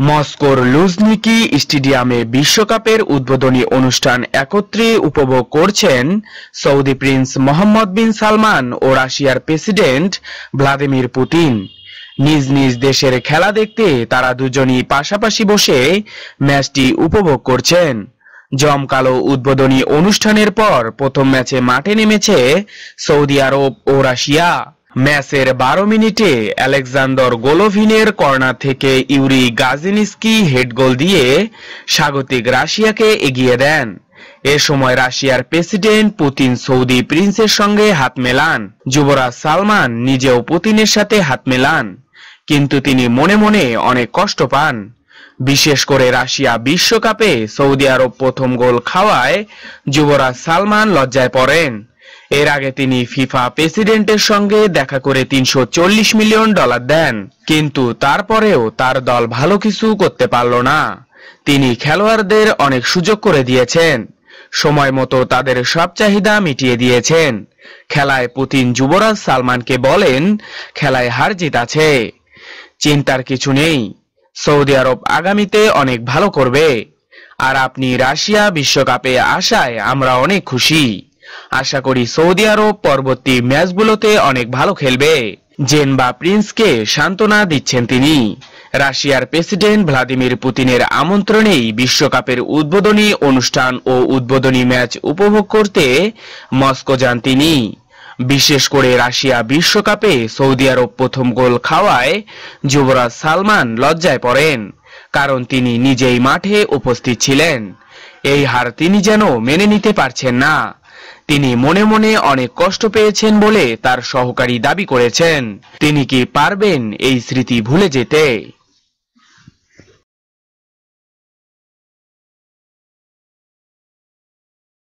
মস্কোর লুঝনিকি স্টেডিয়ামে বিশ্বকাপের উদ্বোধনী অনুষ্ঠান একত্রে উপভোগ করছেন সৌদি প্রিন্স মোহাম্মদ বিন সালমান ও রাশিয়ার প্রেসিডেন্ট ভ্লাদিমির পুতিন। নিজ নিজ দেশের খেলা দেখতে তারা দুজনই পাশাপাশি বসে ম্যাচটি উপভোগ করছেন। জমকালো উদ্বোধনী অনুষ্ঠানের পর প্রথম ম্যাচে মাঠে নেমেছে সৌদি আরব ও রাশিয়া। ম্যাচের 12 মিনিটে আলেকজান্ডার গোলোভিনের কর্নার থেকে ইউরি গাজিনস্কি হেড গোল দিয়ে স্বাগতিক রাশিয়াকে এগিয়ে দেন। এ সময় রাশিয়ার প্রেসিডেন্ট পুতিন সৌদি প্রিন্সের সঙ্গে হাত মেলান। যুবরাজ সালমান নিজেও পুতিনের সাথে হাত মেলান, কিন্তু তিনি মনে মনে অনেক কষ্ট পান। বিশেষ করে রাশিয়া বিশ্বকাপে সৌদি আরব প্রথম গোল খাওয়ায় যুবরাজ সালমান লজ্জায় পড়েন। এর আগে তিনি ফিফা প্রেসিডেন্টের সঙ্গে দেখা করে $340 মিলিয়ন দেন, কিন্তু তারপরেও তার দল ভালো কিছু করতে পারল না। তিনি খেলোয়াড়দের অনেক সুযোগ করে দিয়েছেন, সময় মতো তাদের সব চাহিদা মিটিয়ে দিয়েছেন। খেলায় পুতিন যুবরাজ সালমানকে বলেন, খেলায় হার জিত আছে, চিন্তার কিছু নেই, সৌদি আরব আগামীতে অনেক ভালো করবে, আর আপনি রাশিয়া বিশ্বকাপে আসায় আমরা অনেক খুশি। আশা করি সৌদি আরব পরবর্তী ম্যাচগুলোতে অনেক ভালো খেলবে। জেনবা প্রিন্সকে সান্ত্বনা দিচ্ছেন তিনি। রাশিয়ার প্রেসিডেন্ট ভ্লাদিমির পুতিনের আমন্ত্রণেই বিশ্বকাপের উদ্বোধনী অনুষ্ঠান ও উদ্বোধনী ম্যাচ উপভোগ করতে মস্কো যান তিনি। বিশেষ করে রাশিয়া বিশ্বকাপে সৌদি আরব প্রথম গোল খাওয়ায় যুবরাজ সালমান লজ্জায় পড়েন, কারণ তিনি নিজেই মাঠে উপস্থিত ছিলেন। এই হার তিনি যেন মেনে নিতে পারছেন না। তিনি মনে মনে অনেক কষ্ট পেয়েছেন বলে তার সহকারী দাবি করেছেন। তিনি কি পারবেন এই স্মৃতি ভুলে যেতে?